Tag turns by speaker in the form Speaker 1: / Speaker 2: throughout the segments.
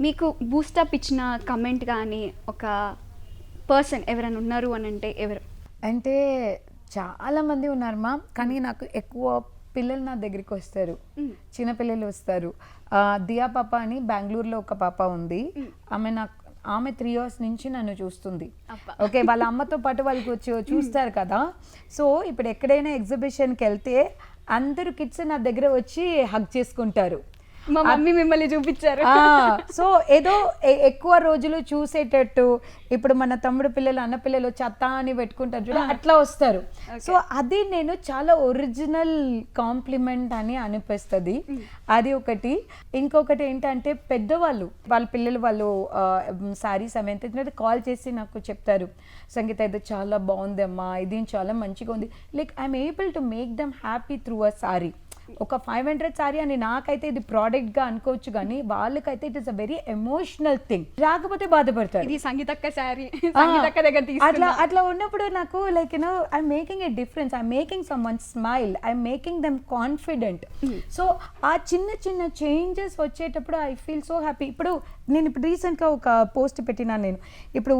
Speaker 1: మీకు బూస్టప్ ఇచ్చిన కమెంట్ కానీ ఒక పర్సన్ ఎవరైనా ఉన్నారు అని అంటే ఎవరు?
Speaker 2: అంటే చాలామంది ఉన్నారు మా, కానీ నాకు ఎక్కువ పిల్లలు నా దగ్గరికి వస్తారు, చిన్నపిల్లలు వస్తారు. దియా పాప అని బెంగళూరులో ఒక పాప ఉంది. ఆమె 3 years నుంచి నన్ను చూస్తుంది. ఓకే, వాళ్ళ అమ్మతో పాటు వాళ్ళకి వచ్చి చూస్తారు కదా. సో ఇప్పుడు ఎక్కడైనా ఎగ్జిబిషన్కి వెళ్తే అందరు కిడ్స్ నా దగ్గర వచ్చి హగ్ చేసుకుంటారు.
Speaker 1: మా మమ్మీ మిమ్మల్ని చూపించారు.
Speaker 2: సో ఏదో ఎక్కువ రోజులు చూసేటట్టు, ఇప్పుడు మన తమ్ముడు పిల్లలు అన్న పిల్లలు చెత్త అని పెట్టుకుంటారు చూడ, అట్లా వస్తారు. సో అది నేను చాలా ఒరిజినల్ కాంప్లిమెంట్ అని అనిపిస్తుంది. అది ఒకటి. ఇంకొకటి ఏంటంటే పెద్దవాళ్ళు వాళ్ళ పిల్లలు వాళ్ళు శారీస్ అవి ఎంత కాల్ చేసి నాకు చెప్తారు, సంగీత ఇది చాలా బాగుందమ్మా, ఇది చాలా మంచిగా ఉంది. Like I'm able to make them happy through a sorry. ఒక 500 సారీ అని నాకైతే ఇది ప్రోడక్ట్ గా అనుకోవచ్చు, కానీ వాళ్ళకైతే it is a very emotional thing. రాకపోతే బాధపడతారు.
Speaker 1: ఇది సంగీతక్క సారీ, సంగీతక్క దగ్గర
Speaker 2: అట్లా ఉన్నప్పుడు నాకు like you know I'm making a difference, I'm making some one smile, I'm making them confident. So ఆ చిన్న చిన్న చేంజెస్ వచ్చేటప్పుడు ఐ ఫీల్ సో హ్యాపీ. ఇప్పుడు రీసెంట్గా ఒక పోస్ట్ పెట్టినా నేను. ఇప్పుడు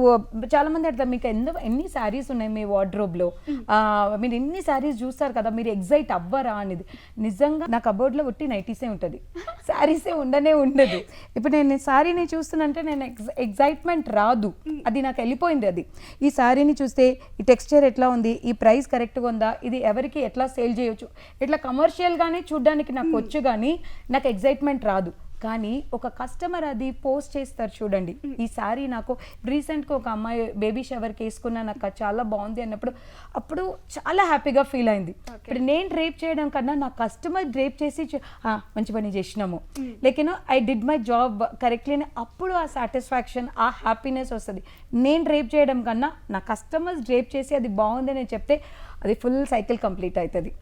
Speaker 2: చాలా మంది అట్లా, మీకు ఎన్ని శారీస్ ఉన్నాయి మీ వార్డ్రోబ్లో, మీరు ఎన్ని శారీస్ చూస్తారు కదా, మీరు ఎగ్జైట్ అవ్వరా అనేది. నిజంగా నా కబోర్డ్లో ఒట్టి నైటీసే ఉంటుంది, శారీసే ఉండదు. ఇప్పుడు నేను శారీని చూస్తున్నంటే నేను ఎగ్జైట్మెంట్ రాదు, అది నాకు వెళ్ళిపోయింది. అది ఈ శారీని చూస్తే ఈ టెక్స్చర్ ఎట్లా ఉంది, ఈ ప్రైస్ కరెక్ట్గా ఉందా, ఇది ఎవరికి ఎట్లా సేల్ చేయొచ్చు, ఇట్లా కమర్షియల్గానే చూడడానికి నాకు వచ్చు, కానీ నాకు ఎగ్జైట్మెంట్ రాదు. కానీ ఒక కస్టమర్ అది పోస్ట్ చేస్తారు చూడండి, ఈ శారీ నాకు రీసెంట్గా ఒక అమ్మాయి బేబీ షవర్కి వేసుకున్నా, నాకు చాలా బాగుంది అన్నప్పుడు అప్పుడు చాలా హ్యాపీగా ఫీల్ అయింది. ఇప్పుడు నేను డ్రేప్ చేయడం కన్నా నా కస్టమర్ డ్రేప్ చేసి మంచి పని చేసినాము, like you know I did my job correctly, అప్పుడు ఆ సాటిస్ఫాక్షన్, ఆ హ్యాపీనెస్ వస్తుంది. నేను డ్రేప్ చేయడం కన్నా నా కస్టమర్స్ డ్రేప్ చేసి అది బాగుందని చెప్తే అది ఫుల్ సైకిల్ కంప్లీట్ అవుతుంది.